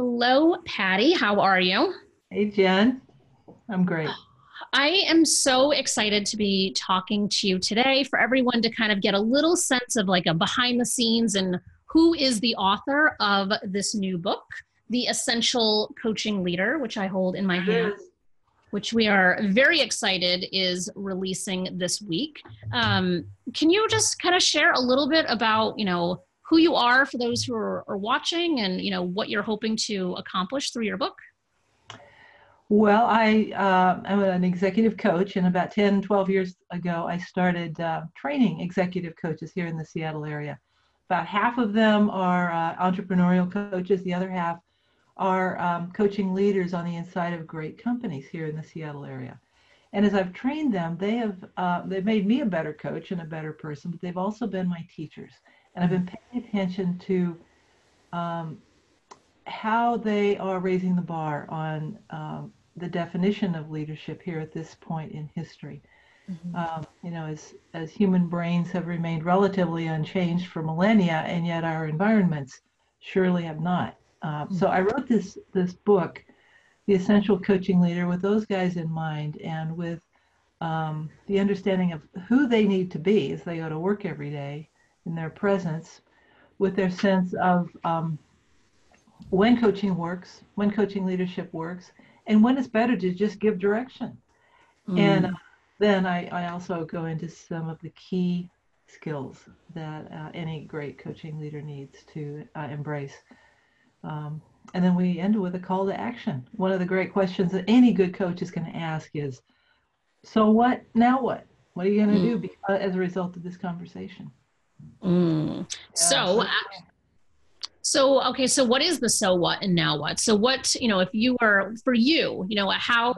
Hello, Patty. How are you? Hey Jen, I'm great. I am so excited to be talking to you today for everyone to kind of get a little sense of like a behind the scenes and who is the author of this new book, The Essential Coaching Leader, which I hold in my It hand, is. which we are very excited is releasing this week. Um, can you just kind of share a little bit about, who you are for those who are watching and, what you're hoping to accomplish through your book? Well, I'm an executive coach, and about 10, 12 years ago, I started training executive coaches here in the Seattle area. About half of them are entrepreneurial coaches. The other half are coaching leaders on the inside of great companies here in the Seattle area. And as I've trained them, they've made me a better coach and a better person, but they've also been my teachers. And I've been paying attention to um, how they are raising the bar on the definition of leadership here at this point in history. Mhm. As human brains have remained relatively unchanged for millennia, and yet our environments surely have not. So I wrote this book, The Essential Coaching Leader, with those guys in mind, and with the understanding of who they need to be as they go to work every day in their presence, with their sense of when coaching works, when coaching leadership works, and when it's better to just give direction. And Mm. then I also go into some of the key skills that any great coaching leader needs to embrace. Um, and then we end with a call to action. One of the great questions that any good coach is going to ask is, so what? Now what? What are you going to do as a result of this conversation? Mm. Yeah, So, okay, so what is the so what and now what? So what, if you are for you, how,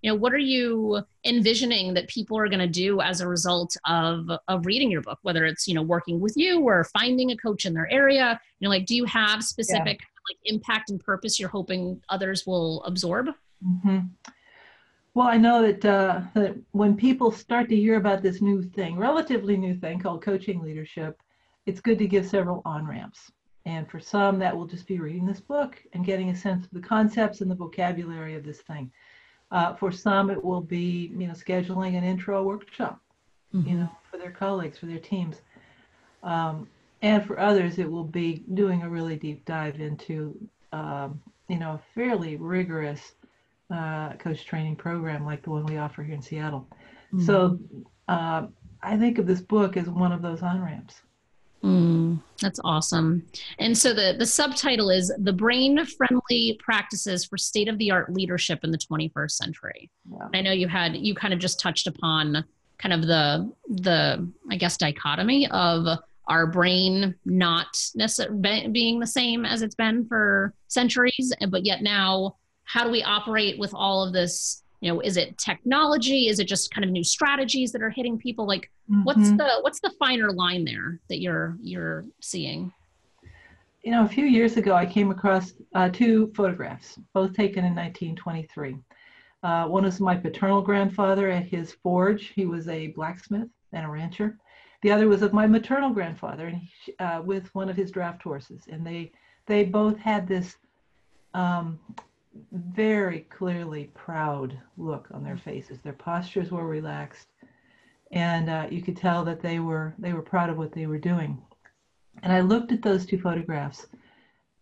what are you envisioning that people are going to do as a result of reading your book, whether it's, working with you or finding a coach in their area, like do you have yeah. specific like impact and purpose you're hoping others will absorb? hmm Well, I know that when people start to hear about this new thing, relatively new thing called coaching leadership, it's good to give several on-ramps. And for some, that will just be reading this book and getting a sense of the concepts and the vocabulary of this thing. For some, it will be, scheduling an intro workshop, Hmm. for their colleagues, for their teams. And for others, it will be doing a really deep dive into, a fairly rigorous coach training program like the one we offer here in Seattle. So uh, I think of this book as one of those on-ramps. That's awesome. And so the subtitle is The Brain Friendly Practices for State of the Art Leadership in the 21st Century. Yeah. I know you kind of just touched upon kind of the I guess dichotomy of our brain not necessarily being the same as it's been for centuries, but yet now how do we operate with all of this? Is it technology? Is it just kind of new strategies that are hitting people? Like hmm what's the finer line there that you're seeing? A few years ago, I came across two photographs, both taken in 1923. One was my paternal grandfather at his forge. He was a blacksmith and a rancher. The other was of my maternal grandfather, and with one of his draft horses. And they both had this um, very clearly proud look on their faces. Their postures were relaxed, and you could tell that they were proud of what they were doing. And I looked at those two photographs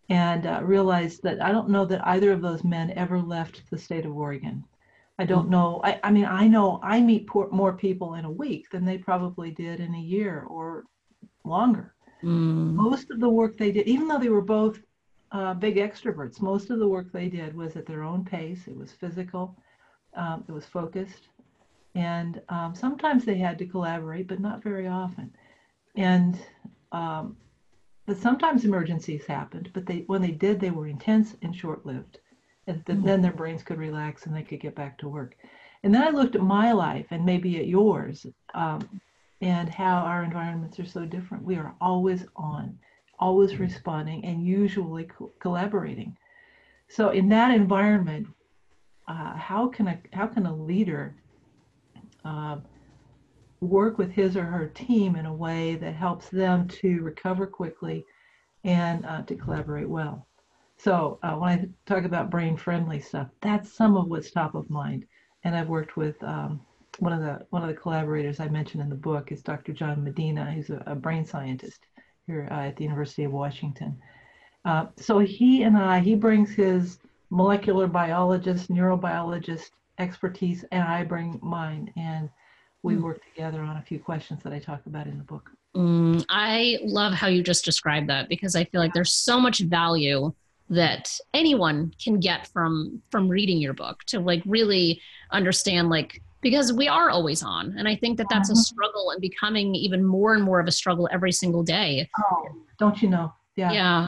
and realized that I don't know that either of those men ever left the state of Oregon. I don't know. I mean, I know I meet more people in a week than they probably did in a year or longer. Mm, Most of the work they did, even though they were both big extroverts, most of the work they did was at their own pace. It was physical, it was focused, and sometimes they had to collaborate, but not very often. And um, but sometimes emergencies happened, but when they did, they were intense and short-lived. And mm, then their brains could relax and they could get back to work. And then I looked at my life and maybe at yours, and how our environments are so different. We are always on, always responding, and usually collaborating. So in that environment, how can a leader uh, work with his or her team in a way that helps them to recover quickly and to collaborate well? So when I talk about brain-friendly stuff, that's some of what's top of mind. And I've worked with one of the collaborators I mentioned in the book is Dr. John Medina. He's a brain scientist here at the University of Washington. So he brings his molecular biologist, neurobiologist expertise, and I bring mine, and we work together on a few questions that I talk about in the book. I love how you just described that, because I feel like there's so much value that anyone can get from reading your book to like really understand, like, because we are always on. And I think that that's a struggle and becoming even more and more of a struggle every single day. Oh, don't you know? Yeah.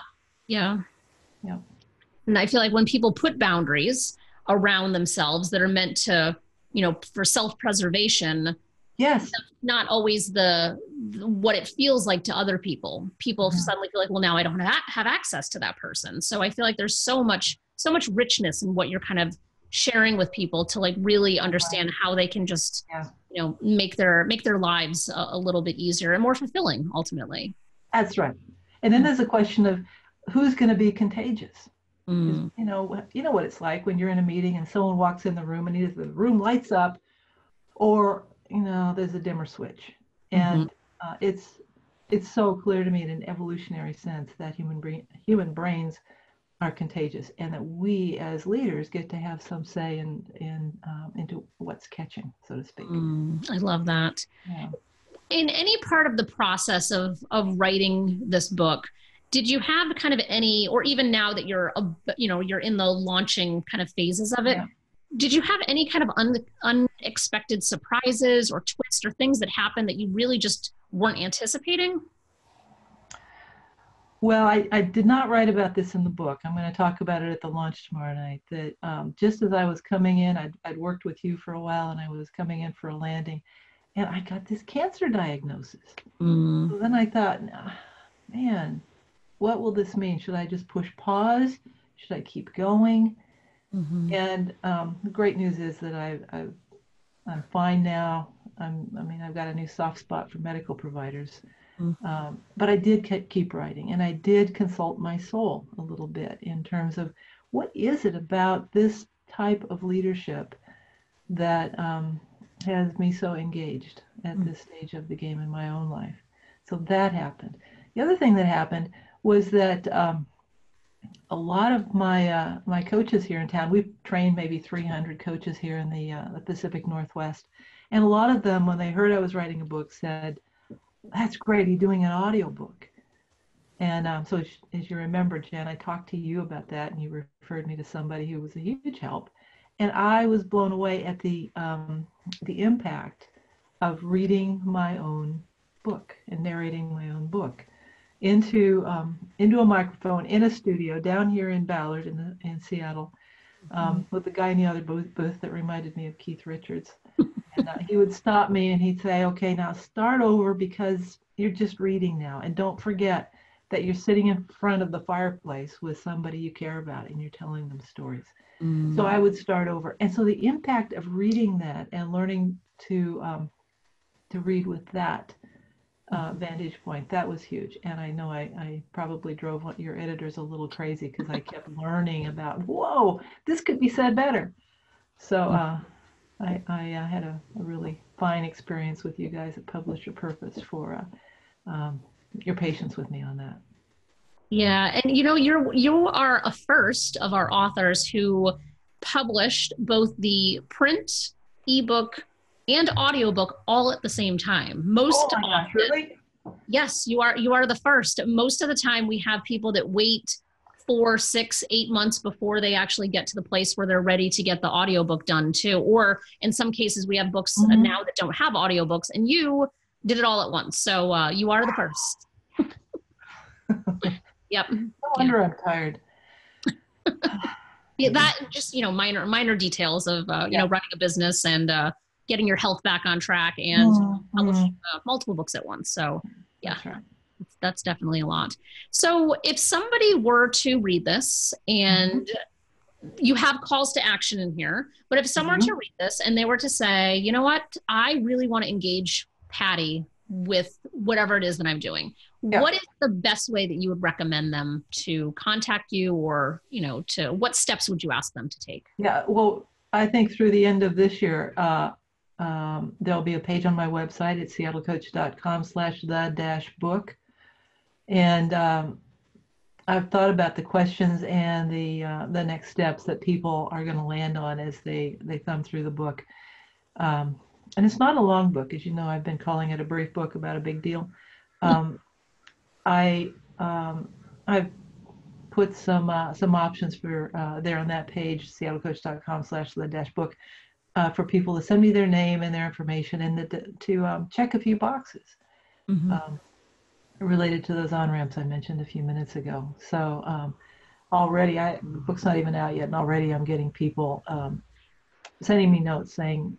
And I feel like when people put boundaries around themselves that are meant to, for self-preservation, yes, not always what it feels like to other people. People suddenly feel like, well, now I don't have access to that person. So I feel like there's so much richness in what you're kind of sharing with people to like really understand how they can just, make their lives a little bit easier and more fulfilling ultimately. That's right. And then there's a question of who's going to be contagious. You know what it's like when you're in a meeting and someone walks in the room and either the room lights up or there's a dimmer switch. And it's so clear to me in an evolutionary sense that human brains are contagious, and that we as leaders get to have some say into what's catching, so to speak. I love that. Yeah. In any part of the process of writing this book, did you have kind of any, or even now that you're in the launching kind of phases of it, did you have any kind of unexpected surprises or twists or things that happened that you really just weren't anticipating? Well, I did not write about this in the book. I'm going to talk about it at the launch tomorrow night. That just as I was coming in, I'd worked with you for a while, and I was coming in for a landing, and I got this cancer diagnosis. So then I thought, man, what will this mean? Should I just push pause? Should I keep going? And the great news is that I'm fine now. I've got a new soft spot for medical providers. But I did keep writing, and I did consult my soul a little bit in terms of what is it about this type of leadership that has me so engaged at this stage of the game in my own life. So that happened. The other thing that happened was that a lot of my coaches here in town, we've trained maybe 300 coaches here in the Pacific Northwest, and a lot of them, when they heard I was writing a book, said, "That's great, you're doing an audiobook." And so as you remember, Jen, I talked to you about that, and you referred me to somebody who was a huge help. And I was blown away at the impact of reading my own book and narrating my own book into a microphone in a studio down here in Ballard in Seattle, with the guy in the other booth that reminded me of Keith Richards. And he would stop me and he'd say, "Okay, now start over, because you're just reading now. And don't forget that you're sitting in front of the fireplace with somebody you care about and you're telling them stories." So I would start over. And so the impact of reading that and learning to read with that vantage point, that was huge. And I know I probably drove your editors a little crazy, because I kept learning about, whoa, this could be said better. So I had a really fine experience with you guys at Publish Your Purpose for your patience with me on that. Yeah, and you are a first of our authors who published both the print, ebook, and audiobook all at the same time. Oh my gosh, really? Yes, you are the first. Most of the time we have people that wait 4, 6, 8 months before they actually get to the place where they're ready to get the audiobook done too. Or in some cases we have books now that don't have audiobooks, and you did it all at once. So you are the first. Yep. No wonder I'm tired. Yeah, that just, minor details of, running a business and getting your health back on track and publishing multiple books at once. So yeah, that's right. That's definitely a lot. So if somebody were to read this, and you have calls to action in here, but if someone were to read this and they were to say, you know what, I really want to engage Patty with whatever it is that I'm doing, Yeah. what is the best way that you would recommend them to contact you, or, to what steps would you ask them to take? Yeah, well, I think through the end of this year, there'll be a page on my website at seattlecoach.com/the-book. And I've thought about the questions and the next steps that people are going to land on as they thumb through the book. And it's not a long book, as you know. I've been calling it a brief book about a big deal. I've put some options for there on that page, seattlecoach.com/the-book, for people to send me their name and their information, and to check a few boxes. Related to those on-ramps I mentioned a few minutes ago. So already, the book's not even out yet, and already I'm getting people sending me notes saying,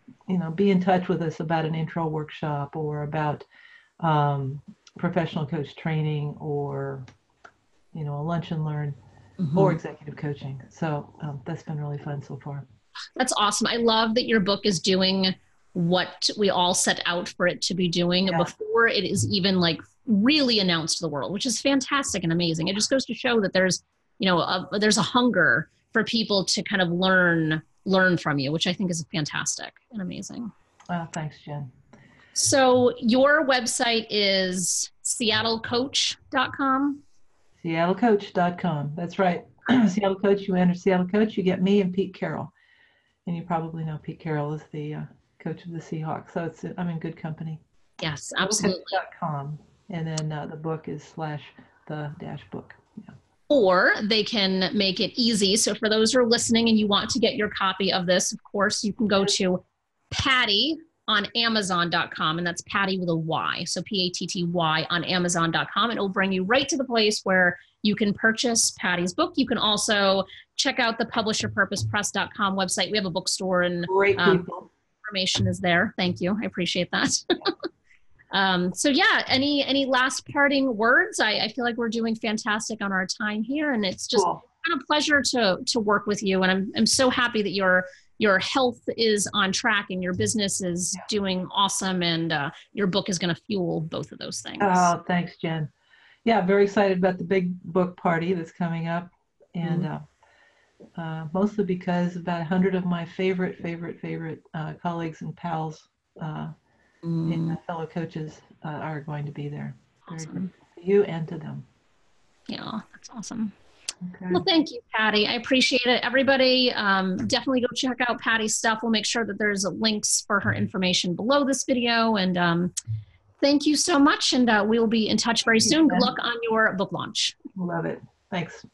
be in touch with us about an intro workshop, or about professional coach training, or, a lunch and learn, or executive coaching. So that's been really fun so far. That's awesome. I love that your book is doing what we all set out for it to be doing before it is even really announced to the world, which is fantastic and amazing. It just goes to show that there's, there's a hunger for people to kind of learn from you, which I think is fantastic and amazing. Well, thanks, Jen. So your website is seattlecoach.com? Seattlecoach.com. That's right. Seattle Coach, you enter Seattle Coach, you get me and Pete Carroll. And you probably know Pete Carroll is the coach of the Seahawks. So I'm in good company. Yes, absolutely. Seattlecoach.com. And then the book is /the-book. Yeah. Or they can make it easy. So for those who are listening and you want to get your copy of this, of course, you can go to Patty on Amazon.com, and that's Patty with a Y. So Patty on Amazon.com, and it'll bring you right to the place where you can purchase Patty's book. You can also check out the publisherpurposepress.com website. We have a bookstore, and great people. Information is there. Thank you. I appreciate that. So yeah, any last parting words? I feel like we're doing fantastic on our time here, and it's just been a pleasure to work with you. And I'm so happy that your health is on track and your business is doing awesome, and your book is going to fuel both of those things. Oh, thanks, Jen. Yeah, very excited about the big book party that's coming up, and mostly because about 100 of my favorite colleagues and pals and fellow coaches are going to be there. Awesome. Very good to you and to them. Yeah, that's awesome. Okay. Well, thank you, Patty. I appreciate it. Everybody, definitely go check out Patty's stuff. We'll make sure that there's links for her information below this video. And thank you so much. And we will be in touch very soon. Good luck on your book launch. Love it. Thanks.